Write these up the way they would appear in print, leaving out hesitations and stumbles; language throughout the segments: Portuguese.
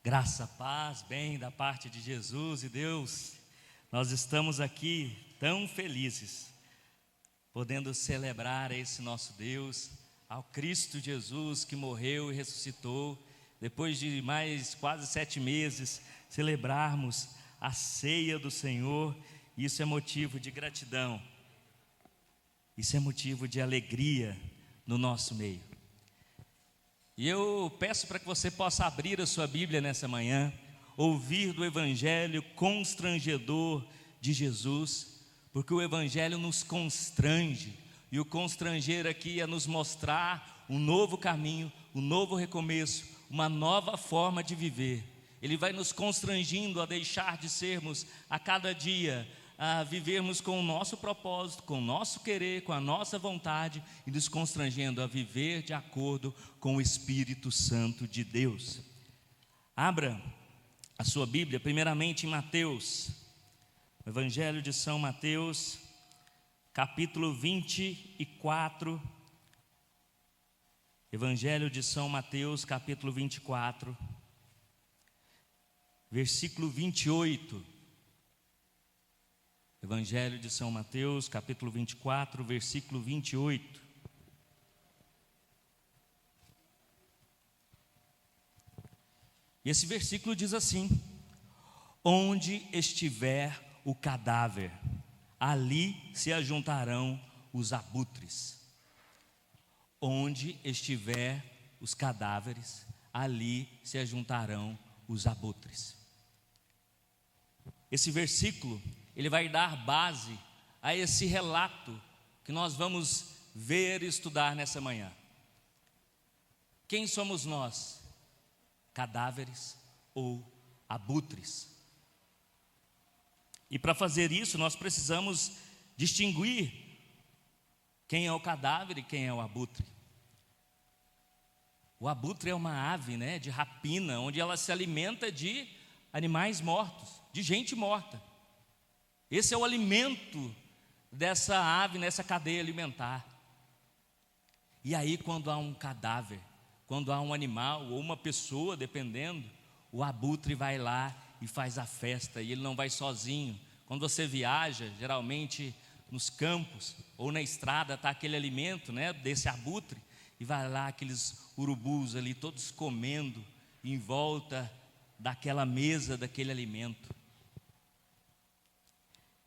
Graça, paz, bem da parte de Jesus e Deus. Nós estamos aqui tão felizes, podendo celebrar esse nosso Deus, ao Cristo Jesus que morreu e ressuscitou. Depois de mais quase 7 meses, celebrarmos a ceia do Senhor. Isso é motivo de gratidão, isso é motivo de alegria no nosso meio. E eu peço para que você possa abrir a sua Bíblia nessa manhã, ouvir do Evangelho constrangedor de Jesus, porque o Evangelho nos constrange, e o constranger aqui é nos mostrar um novo caminho, um novo recomeço, uma nova forma de viver. Ele vai nos constrangindo a deixar de sermos a cada dia, a vivermos com o nosso propósito, com o nosso querer, com a nossa vontade, e nos constrangendo a viver de acordo com o Espírito Santo de Deus. Abra a sua Bíblia, primeiramente em Mateus, o Evangelho de São Mateus, capítulo 24, Evangelho de São Mateus, capítulo 24, versículo 28. Evangelho de São Mateus, capítulo 24, versículo 28. E esse versículo diz assim: onde estiver o cadáver, ali se ajuntarão os abutres. Onde estiver os cadáveres, ali se ajuntarão os abutres. Esse versículo, ele vai dar base a esse relato que nós vamos ver e estudar nessa manhã. Quem somos nós? Cadáveres ou abutres? E para fazer isso, nós precisamos distinguir quem é o cadáver e quem é o abutre. O abutre é uma ave, de rapina, onde ela se alimenta de animais mortos, de gente morta. Esse é o alimento dessa ave nessa cadeia alimentar. E aí, quando há um cadáver, quando há um animal ou uma pessoa, dependendo, o abutre vai lá e faz a festa, e ele não vai sozinho. Quando você viaja, geralmente nos campos ou na estrada, está aquele alimento desse abutre, e vai lá aqueles urubus ali, todos comendo em volta daquela mesa, daquele alimento.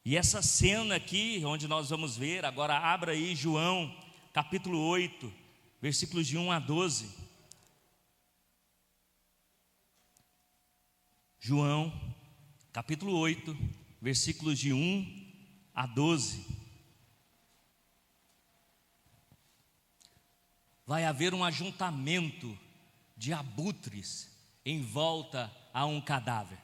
E essa cena aqui, onde nós vamos ver, agora abra aí João, capítulo 8, versículos de 1 a 12. João, capítulo 8, versículos de 1 a 12. Vai haver um ajuntamento de abutres em volta a um cadáver.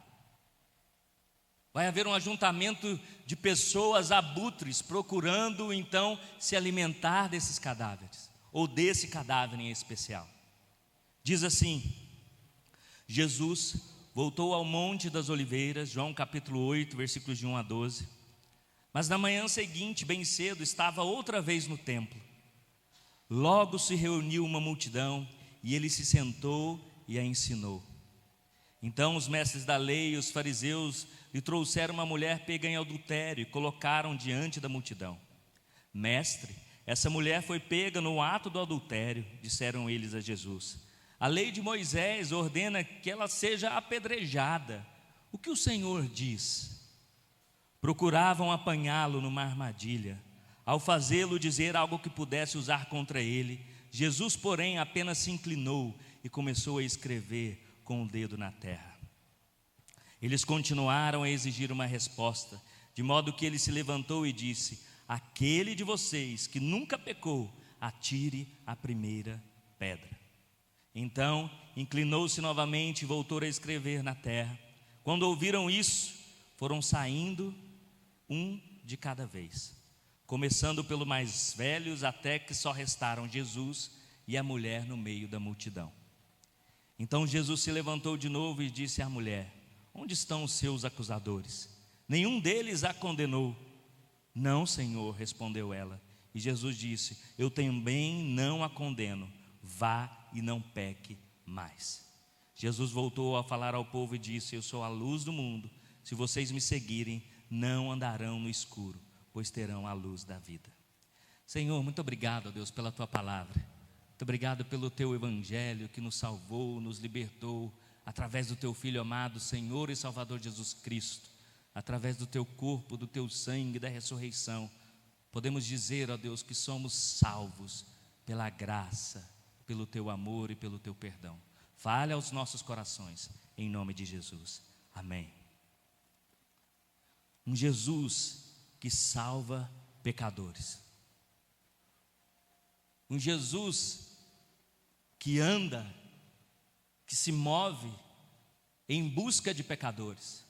Vai haver um ajuntamento de pessoas abutres procurando então se alimentar desses cadáveres, ou desse cadáver em especial. Diz assim: Jesus voltou ao Monte das Oliveiras, João capítulo 8, versículos de 1 a 12. Mas na manhã seguinte, bem cedo, estava outra vez no templo. Logo se reuniu uma multidão e ele se sentou e a ensinou. Então os mestres da lei e os fariseus lhe trouxeram uma mulher pega em adultério e colocaram diante da multidão. Mestre, essa mulher foi pega no ato do adultério, disseram eles a Jesus. A lei de Moisés ordena que ela seja apedrejada. O que o Senhor diz? Procuravam apanhá-lo numa armadilha, ao fazê-lo dizer algo que pudesse usar contra ele. Jesus, porém, apenas se inclinou e começou a escrever com o dedo na terra. Eles continuaram a exigir uma resposta, de modo que ele se levantou e disse: aquele de vocês que nunca pecou, atire a primeira pedra. Então inclinou-se novamente e voltou a escrever na terra. Quando ouviram isso, foram saindo um de cada vez, começando pelos mais velhos, até que só restaram Jesus e a mulher no meio da multidão. Então Jesus se levantou de novo e disse à mulher: onde estão os seus acusadores? Nenhum deles a condenou? Não, Senhor, respondeu ela. E Jesus disse: eu também não a condeno, vá e não peque mais. Jesus voltou a falar ao povo e disse: eu sou a luz do mundo, se vocês me seguirem, não andarão no escuro, pois terão a luz da vida. Senhor, muito obrigado, ó Deus, pela tua palavra. Muito obrigado pelo teu evangelho que nos salvou, nos libertou, através do teu Filho amado, Senhor e Salvador Jesus Cristo, através do teu corpo, do teu sangue, da ressurreição. Podemos dizer, ó Deus, que somos salvos pela graça, pelo teu amor e pelo teu perdão. Fale aos nossos corações, em nome de Jesus. Amém. Um Jesus que salva pecadores. Um Jesus que anda, que se move em busca de pecadores.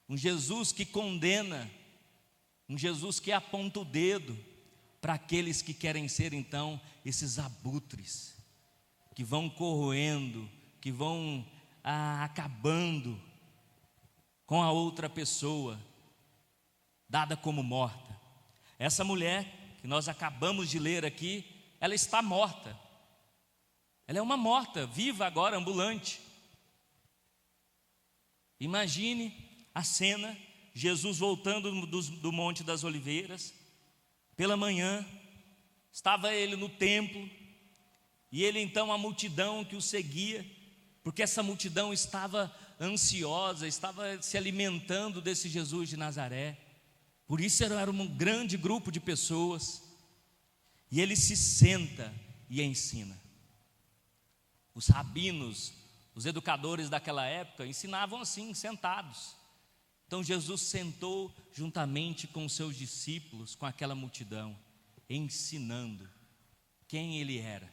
Um Jesus que condena, um Jesus que aponta o dedo para aqueles que querem ser então esses abutres, que vão corroendo, que vão acabando com a outra pessoa, dada como morta. Essa mulher que nós acabamos de ler aqui, ela está morta. Ela é uma morta, viva agora, ambulante. Imagine a cena, Jesus voltando do Monte das Oliveiras, pela manhã, estava ele no templo, e ele então, a multidão que o seguia, porque essa multidão estava ansiosa, estava se alimentando desse Jesus de Nazaré, por isso era um grande grupo de pessoas, e ele se senta e ensina. Os rabinos, os educadores daquela época ensinavam assim, sentados. Então Jesus sentou juntamente com os seus discípulos, com aquela multidão, ensinando quem ele era,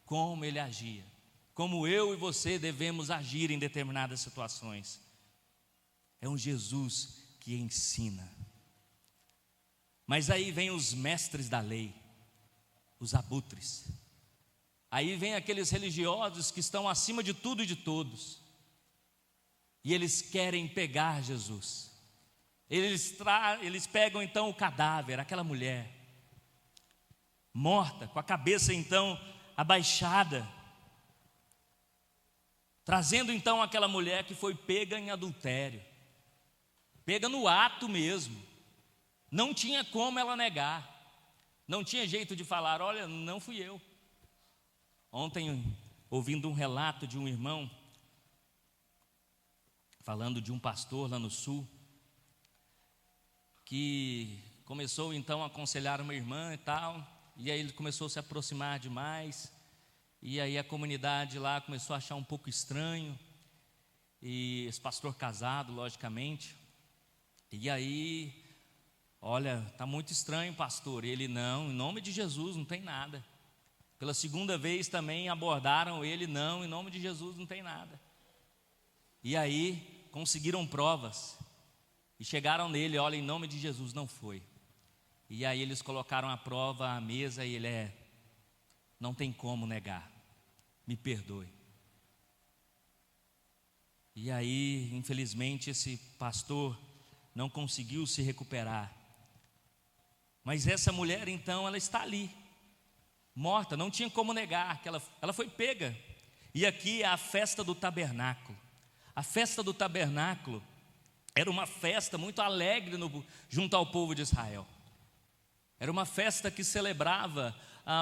como ele agia, como eu e você devemos agir em determinadas situações. É um Jesus que ensina. Mas aí vem os mestres da lei, os abutres. Aí vem aqueles religiosos que estão acima de tudo e de todos, e eles querem pegar Jesus. Eles pegam então o cadáver, aquela mulher morta, com a cabeça então abaixada, trazendo então aquela mulher que foi pega em adultério, pega no ato mesmo. Não tinha como ela negar, não tinha jeito de falar: olha, não fui eu. Ontem, ouvindo um relato de um irmão, falando de um pastor lá no sul, que começou então a aconselhar uma irmã e tal, e aí ele começou a se aproximar demais, e aí a comunidade lá começou a achar um pouco estranho, e esse pastor casado, logicamente, e aí, olha, está muito estranho, pastor. E ele: não, em nome de Jesus, não tem nada. Pela segunda vez também abordaram ele: não, em nome de Jesus, não tem nada. E aí conseguiram provas e chegaram nele: olha, em nome de Jesus, não foi. E aí eles colocaram a prova à mesa e ele: não tem como negar, me perdoe. E aí, infelizmente, esse pastor não conseguiu se recuperar. Mas essa mulher então, ela está ali, morta, não tinha como negar que ela foi pega. E aqui é a festa do tabernáculo. A festa do tabernáculo era uma festa muito alegre junto ao povo de Israel. Era uma festa que celebrava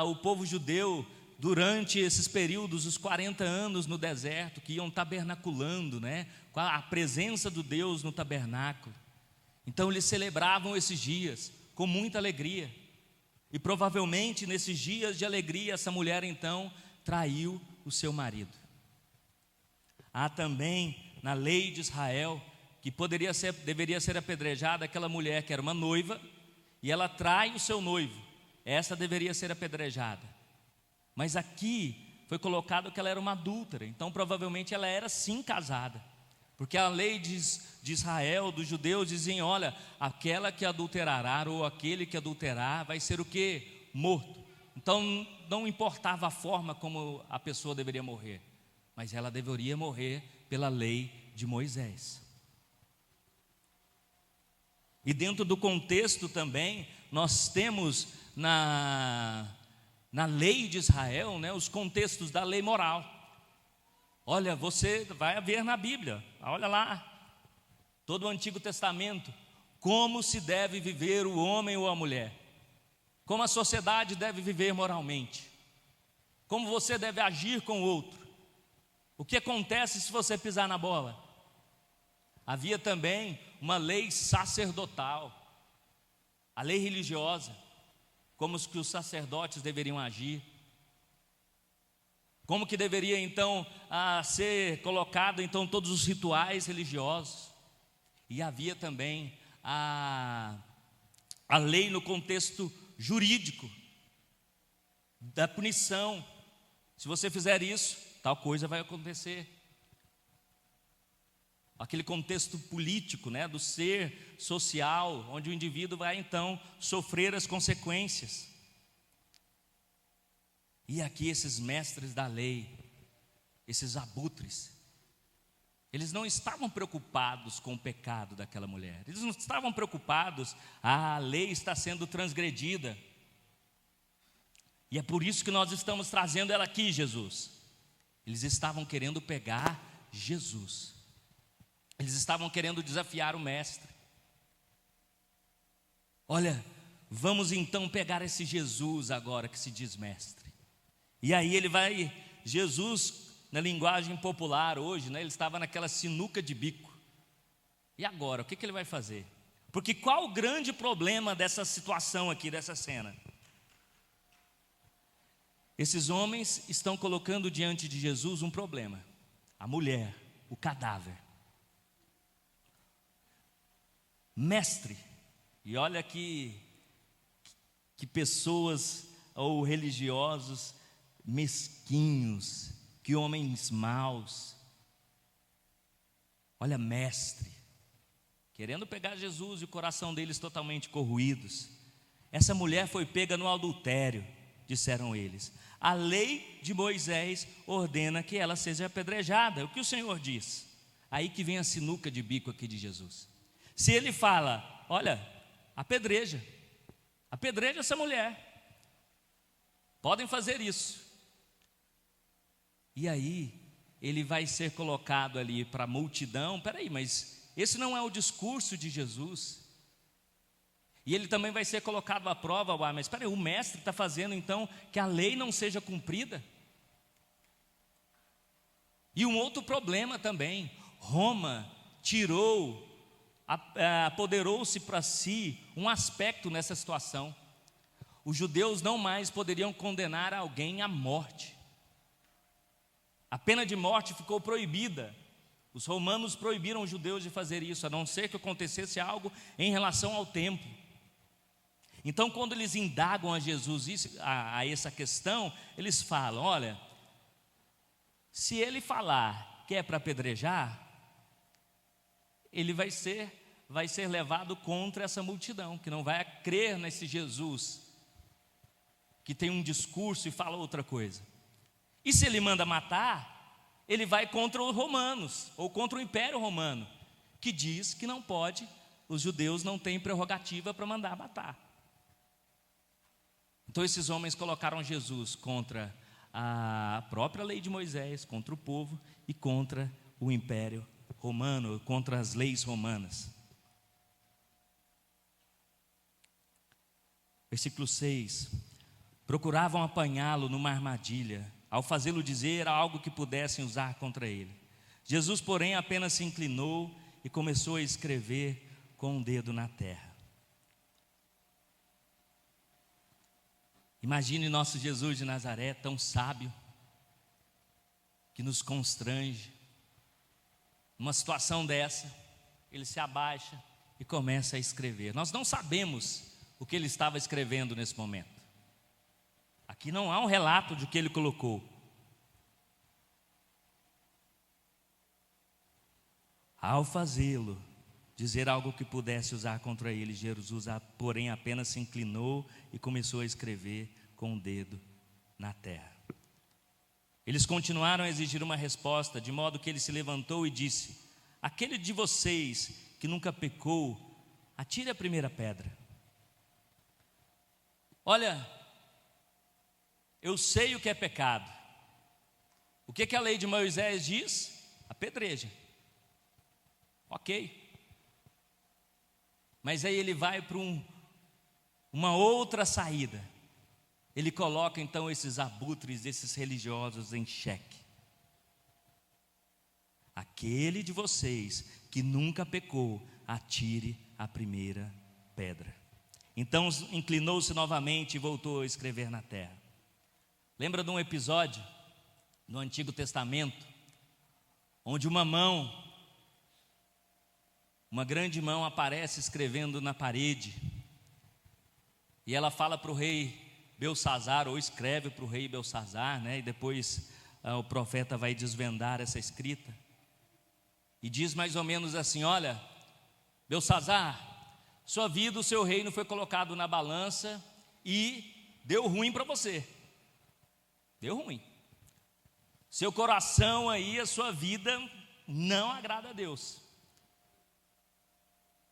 o povo judeu durante esses períodos, os 40 anos no deserto, que iam tabernaculando, né, com a presença do Deus no tabernáculo. Então eles celebravam esses dias com muita alegria. E provavelmente nesses dias de alegria, essa mulher então traiu o seu marido. Há também na lei de Israel que deveria ser apedrejada aquela mulher que era uma noiva e ela trai o seu noivo. Essa deveria ser apedrejada. Mas aqui foi colocado que ela era uma adúltera, então provavelmente ela era sim casada. Porque a lei de Israel, dos judeus, dizem: olha, aquela que adulterar ou aquele que adulterar vai ser o quê? Morto. Então não importava a forma como a pessoa deveria morrer, mas ela deveria morrer pela lei de Moisés. E dentro do contexto também, nós temos na lei de Israel, né, os contextos da lei moral. Olha, você vai ver na Bíblia, olha lá, todo o Antigo Testamento, como se deve viver o homem ou a mulher, como a sociedade deve viver moralmente, como você deve agir com o outro, o que acontece se você pisar na bola. Havia também uma lei sacerdotal, a lei religiosa, como que os sacerdotes deveriam agir, como que deveria então ser colocado então todos os rituais religiosos. E havia também a lei no contexto jurídico, da punição. Se você fizer isso, tal coisa vai acontecer. Aquele contexto político, do ser social, onde o indivíduo vai então sofrer as consequências. E aqui esses mestres da lei, esses abutres, eles não estavam preocupados com o pecado daquela mulher, eles não estavam preocupados, a lei está sendo transgredida, e é por isso que nós estamos trazendo ela aqui, Jesus. Eles estavam querendo pegar Jesus, eles estavam querendo desafiar o mestre. Olha, vamos então pegar esse Jesus agora que se diz mestre. E aí Jesus, na linguagem popular hoje, ele estava naquela sinuca de bico. E agora, o que ele vai fazer? Porque qual o grande problema dessa situação aqui, dessa cena? Esses homens estão colocando diante de Jesus um problema: a mulher, o cadáver. Mestre, e olha que pessoas ou religiosos mesquinhos, que homens maus. Olha, mestre, querendo pegar Jesus e o coração deles totalmente corroídos. Essa mulher foi pega no adultério, disseram eles. A lei de Moisés ordena que ela seja apedrejada. O que o Senhor diz? Aí que vem a sinuca de bico aqui de Jesus. Se ele fala, olha, apedreja essa mulher, podem fazer isso. E aí, ele vai ser colocado ali para a multidão. Peraí, mas esse não é o discurso de Jesus? E ele também vai ser colocado à prova. Mas peraí, o mestre está fazendo então que a lei não seja cumprida? E um outro problema também: Roma apoderou-se para si um aspecto nessa situação. Os judeus não mais poderiam condenar alguém à morte. A pena de morte ficou proibida. Os romanos proibiram os judeus de fazer isso, a não ser que acontecesse algo em relação ao templo. Então, quando eles indagam a Jesus a essa questão, eles falam: olha, se ele falar que é para apedrejar, ele vai ser levado contra essa multidão, que não vai crer nesse Jesus, que tem um discurso e fala outra coisa. E se ele manda matar, ele vai contra os romanos, ou contra o Império Romano, que diz que não pode, os judeus não têm prerrogativa para mandar matar. Então esses homens colocaram Jesus contra a própria lei de Moisés, contra o povo e contra o Império Romano, contra as leis romanas. Versículo 6: procuravam apanhá-lo numa armadilha, ao fazê-lo dizer algo que pudessem usar contra ele. Jesus, porém, apenas se inclinou e começou a escrever com um dedo na terra. Imagine nosso Jesus de Nazaré, tão sábio, que nos constrange. Numa situação dessa, ele se abaixa e começa a escrever. Nós não sabemos o que ele estava escrevendo nesse momento. Aqui não há um relato de que ele colocou. Ao fazê-lo dizer algo que pudesse usar contra ele, Jesus, porém, apenas se inclinou e começou a escrever com o dedo na terra. Eles continuaram a exigir uma resposta, de modo que ele se levantou e disse: aquele de vocês que nunca pecou, atire a primeira pedra. Olha, eu sei o que é pecado. O que a lei de Moisés diz? Apedreja. Ok. Mas aí ele vai para uma outra saída. Ele coloca então esses abutres, esses religiosos em xeque. Aquele de vocês que nunca pecou, atire a primeira pedra. Então inclinou-se novamente e voltou a escrever na terra. Lembra de um episódio no Antigo Testamento, onde uma grande mão aparece escrevendo na parede, e ela fala para o rei Belsassar, ou escreve para o rei Belsassar, né? E depois o profeta vai desvendar essa escrita, e diz mais ou menos assim: olha, Belsassar, sua vida, o seu reino foi colocado na balança e deu ruim para você, deu ruim. Seu coração aí, a sua vida não agrada a Deus,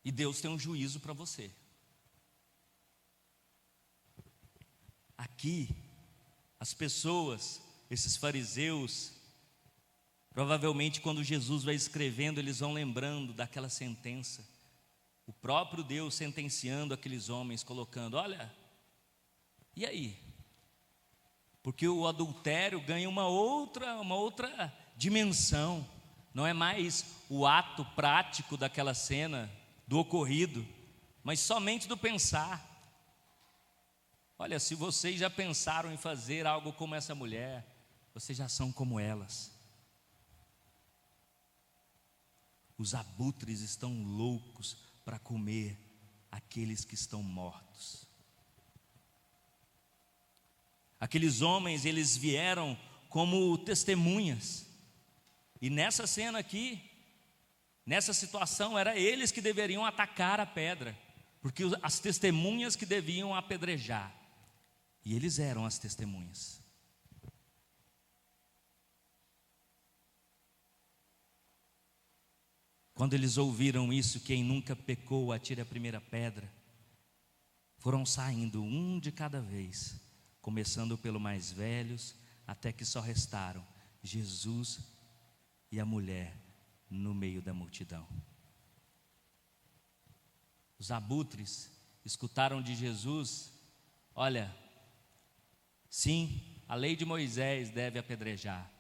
e Deus tem um juízo para você. Aqui, as pessoas, esses fariseus, provavelmente quando Jesus vai escrevendo, eles vão lembrando daquela sentença, o próprio Deus sentenciando aqueles homens, colocando: olha, e aí? Porque o adultério ganha uma outra dimensão, não é mais o ato prático daquela cena, do ocorrido, mas somente do pensar. Olha, se vocês já pensaram em fazer algo como essa mulher, vocês já são como elas. Os abutres estão loucos para comer aqueles que estão mortos. Aqueles homens, eles vieram como testemunhas, e nessa cena aqui, nessa situação, era eles que deveriam atacar a pedra, porque as testemunhas que deviam apedrejar, e eles eram as testemunhas. Quando eles ouviram isso, quem nunca pecou, atire a primeira pedra, foram saindo um de cada vez, começando pelo mais velhos, até que só restaram Jesus e a mulher no meio da multidão. Os abutres escutaram de Jesus: olha, sim, a lei de Moisés deve apedrejar,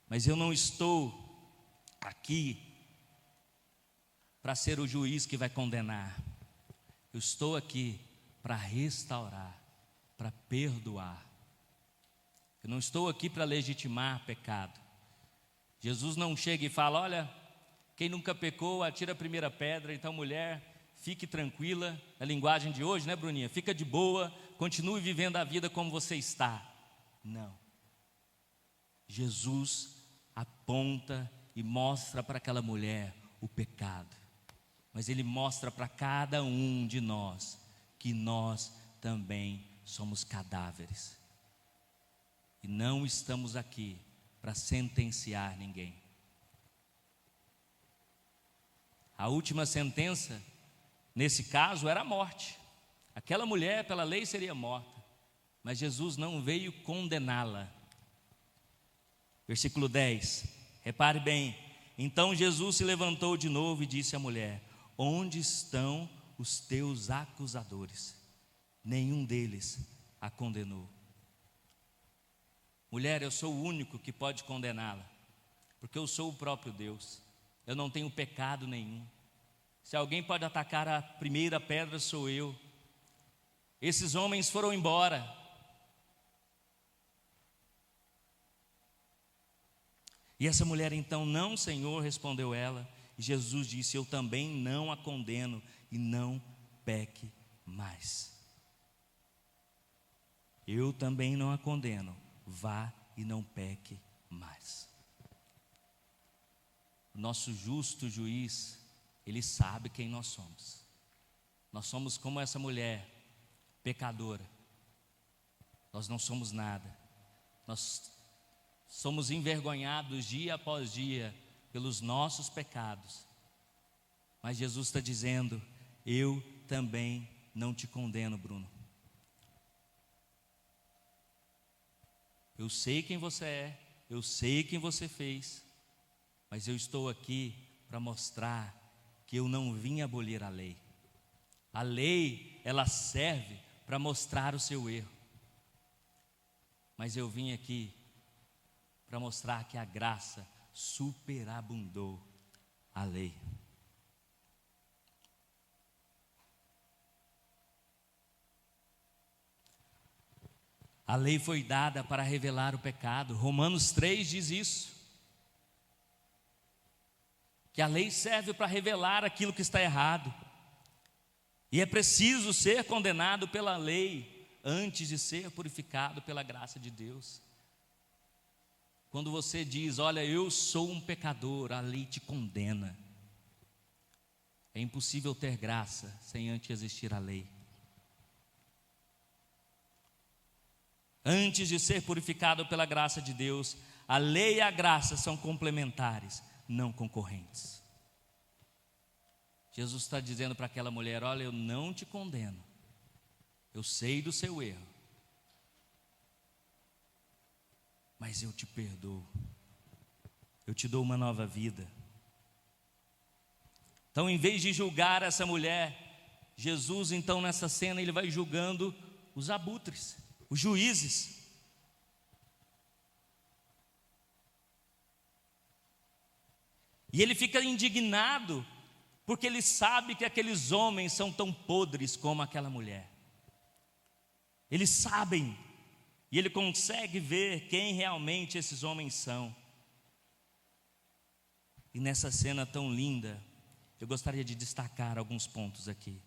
mas eu não estou aqui para ser o juiz que vai condenar. Eu estou aqui para restaurar, para perdoar. Eu não estou aqui para legitimar pecado. Jesus não chega e fala: olha, quem nunca pecou, atira a primeira pedra. Então, mulher, fique tranquila. A linguagem de hoje, né, Bruninha? Fica de boa, continue vivendo a vida como você está. Não. Jesus aponta e mostra para aquela mulher o pecado, mas Ele mostra para cada um de nós que nós também somos cadáveres, e não estamos aqui para sentenciar ninguém. A última sentença, nesse caso, era a morte. Aquela mulher, pela lei, seria morta, mas Jesus não veio condená-la. Versículo 10, repare bem: então Jesus se levantou de novo e disse à mulher: onde estão os teus acusadores? Nenhum deles a condenou. Mulher, eu sou o único que pode condená-la, porque eu sou o próprio Deus, eu não tenho pecado nenhum. Se alguém pode atacar a primeira pedra, sou eu. Esses homens foram embora. E essa mulher então: não, Senhor, respondeu ela. E Jesus disse: eu também não a condeno, e não peque mais. Eu também não a condeno, vá e não peque mais. O nosso justo juiz, ele sabe quem nós somos. Nós somos como essa mulher, pecadora. Nós não somos nada. Nós somos envergonhados dia após dia pelos nossos pecados. Mas Jesus está dizendo: eu também não te condeno, Bruno. eu sei quem você é, eu sei quem você fez, mas eu estou aqui para mostrar que eu não vim abolir a lei. A lei, ela serve para mostrar o seu erro, mas eu vim aqui para mostrar que a graça superabundou a lei. A lei foi dada para revelar o pecado. Romanos 3 diz isso. Que a lei serve para revelar aquilo que está errado. E é preciso ser condenado pela lei antes de ser purificado pela graça de Deus. Quando você diz, olha, eu sou um pecador, a lei te condena. É impossível ter graça sem antes existir a lei. Antes de ser purificado pela graça de Deus, a lei e a graça são complementares, não concorrentes. Jesus está dizendo para aquela mulher, olha, eu não te condeno, eu sei do seu erro, mas eu te perdoo, eu te dou uma nova vida. Então, em vez de julgar essa mulher, Jesus, então, nessa cena, ele vai julgando os abutres, os juízes. E ele fica indignado, porque ele sabe que aqueles homens são tão podres como aquela mulher. Eles sabem, e ele consegue ver quem realmente esses homens são. E nessa cena tão linda, eu gostaria de destacar alguns pontos aqui.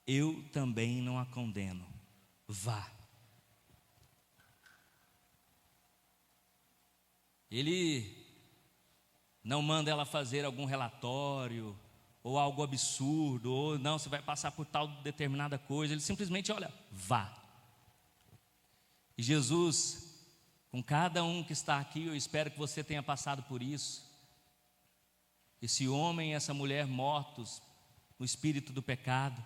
Eu também não a condeno, vá. Ele não manda ela fazer algum relatório, ou algo absurdo, ou não, você vai passar por tal determinada coisa. Ele simplesmente, olha, vá. E Jesus, com cada um que está aqui, eu espero que você tenha passado por isso. Esse homem e essa mulher mortos no espírito do pecado,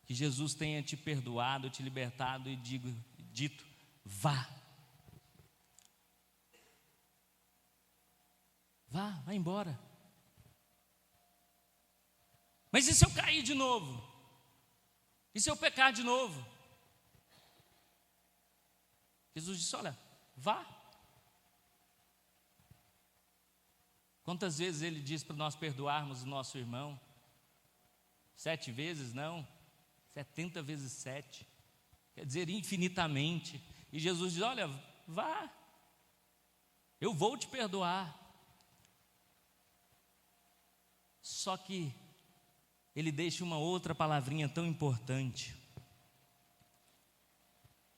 que Jesus tenha te perdoado, te libertado e dito, vá. Vá embora. Mas e se eu cair de novo? E se eu pecar de novo? Jesus disse, olha, vá. Quantas vezes ele diz para nós perdoarmos o nosso irmão? 7 vezes? Não, 70 vezes 7. Quer dizer, infinitamente. E Jesus diz, olha, vá. Eu vou te perdoar. Só que ele deixa uma outra palavrinha tão importante.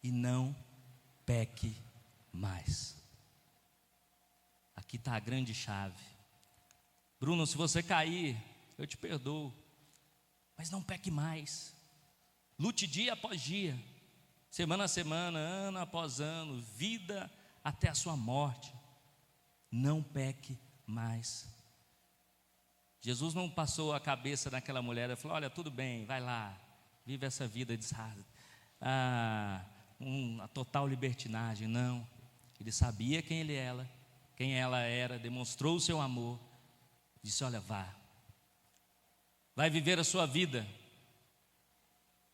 E não peque mais. Aqui está a grande chave. Bruno, se você cair, eu te perdoo, mas não peque mais. Lute dia após dia, semana a semana, ano após ano, vida até a sua morte. Não peque mais. Jesus não passou a cabeça naquela mulher e falou, olha, tudo bem, vai lá, vive essa vida de uma total libertinagem. Não, ele sabia quem ela era, demonstrou o seu amor, disse, olha, vá, vai viver a sua vida,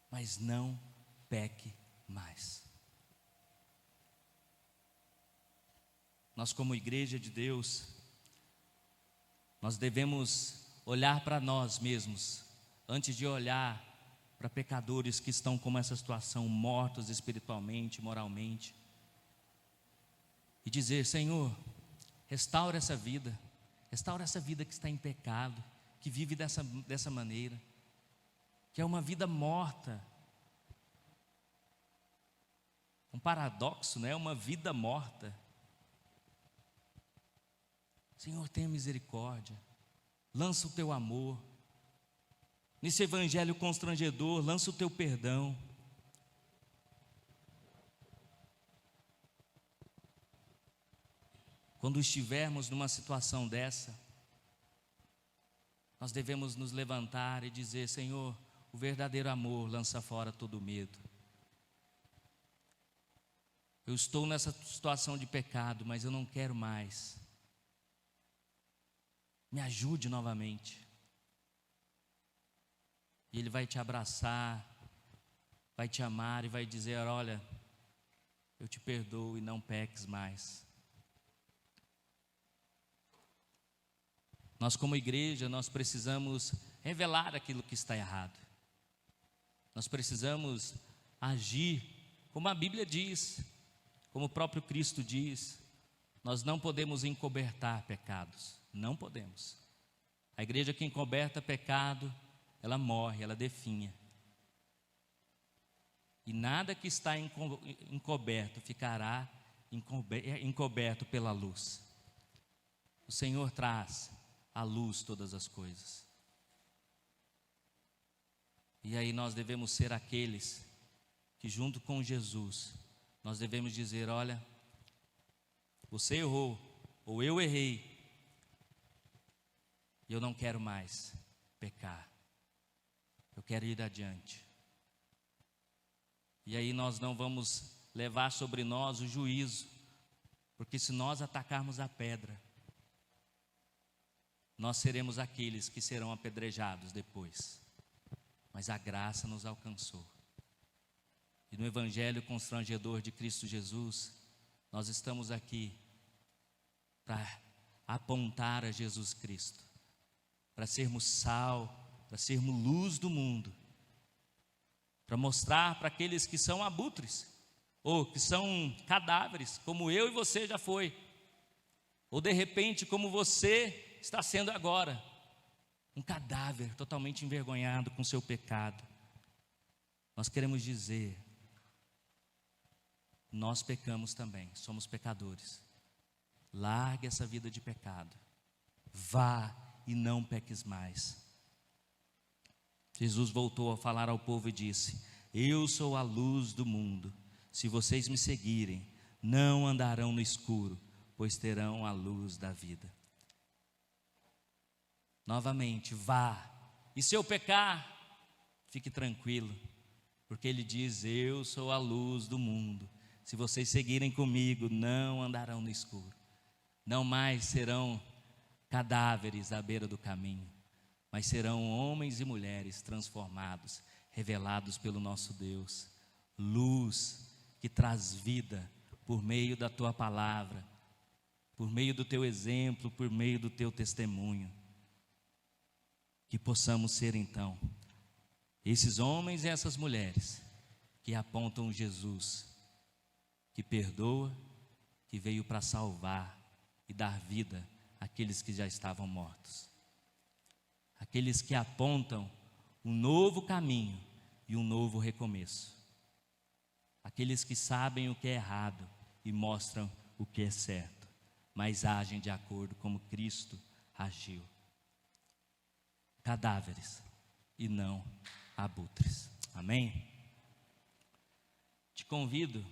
mas não peque mais. Nós, como igreja de Deus, nós devemos olhar para nós mesmos, antes de olhar para pecadores que estão como essa situação, mortos espiritualmente, moralmente, e dizer, Senhor, restaura essa vida que está em pecado, que vive dessa maneira, que é uma vida morta, um paradoxo, né? Uma vida morta. Senhor, tenha misericórdia, lança o teu amor, nesse evangelho constrangedor, lança o teu perdão. Quando estivermos numa situação dessa, nós devemos nos levantar e dizer, Senhor, o verdadeiro amor lança fora todo medo. Eu estou nessa situação de pecado, mas eu não quero mais. Me ajude novamente. E Ele vai te abraçar, vai te amar e vai dizer: olha, eu te perdoo e não peques mais. Nós como igreja, nós precisamos revelar aquilo que está errado. Nós precisamos agir como a Bíblia diz, como o próprio Cristo diz. Nós não podemos encobertar pecados, não podemos. A igreja que encoberta pecado, ela morre, ela definha. E nada que está encoberto ficará encoberto pela luz. O Senhor traz à luz todas as coisas. E aí nós devemos ser aqueles que junto com Jesus, nós devemos dizer: olha, você errou, ou eu errei, e eu não quero mais pecar, eu quero ir adiante. E aí nós não vamos levar sobre nós o juízo, porque se nós atacarmos a pedra, nós seremos aqueles que serão apedrejados depois. Mas a graça nos alcançou. E no Evangelho constrangedor de Cristo Jesus, nós estamos aqui para apontar a Jesus Cristo, para sermos sal, para sermos luz do mundo, para mostrar para aqueles que são abutres, ou que são cadáveres, como eu e você já foi, ou de repente como você está sendo agora, um cadáver totalmente envergonhado com seu pecado. Nós queremos dizer: nós pecamos também, somos pecadores. Largue essa vida de pecado, vá e não peques mais. Jesus voltou a falar ao povo e disse: eu sou a luz do mundo. Se vocês me seguirem, não andarão no escuro, pois terão a luz da vida. Novamente, vá. E se eu pecar, fique tranquilo, porque Ele diz: eu sou a luz do mundo. Se vocês seguirem comigo, não andarão no escuro. Não mais serão cadáveres à beira do caminho, mas serão homens e mulheres transformados, revelados pelo nosso Deus. Luz que traz vida por meio da Tua palavra, por meio do Teu exemplo, por meio do Teu testemunho. Que possamos ser então esses homens e essas mulheres que apontam Jesus, que perdoa, que veio para salvar e dar vida àqueles que já estavam mortos. Aqueles que apontam um novo caminho e um novo recomeço. Aqueles que sabem o que é errado e mostram o que é certo, mas agem de acordo como Cristo agiu. Cadáveres e não abutres. Amém? Te convido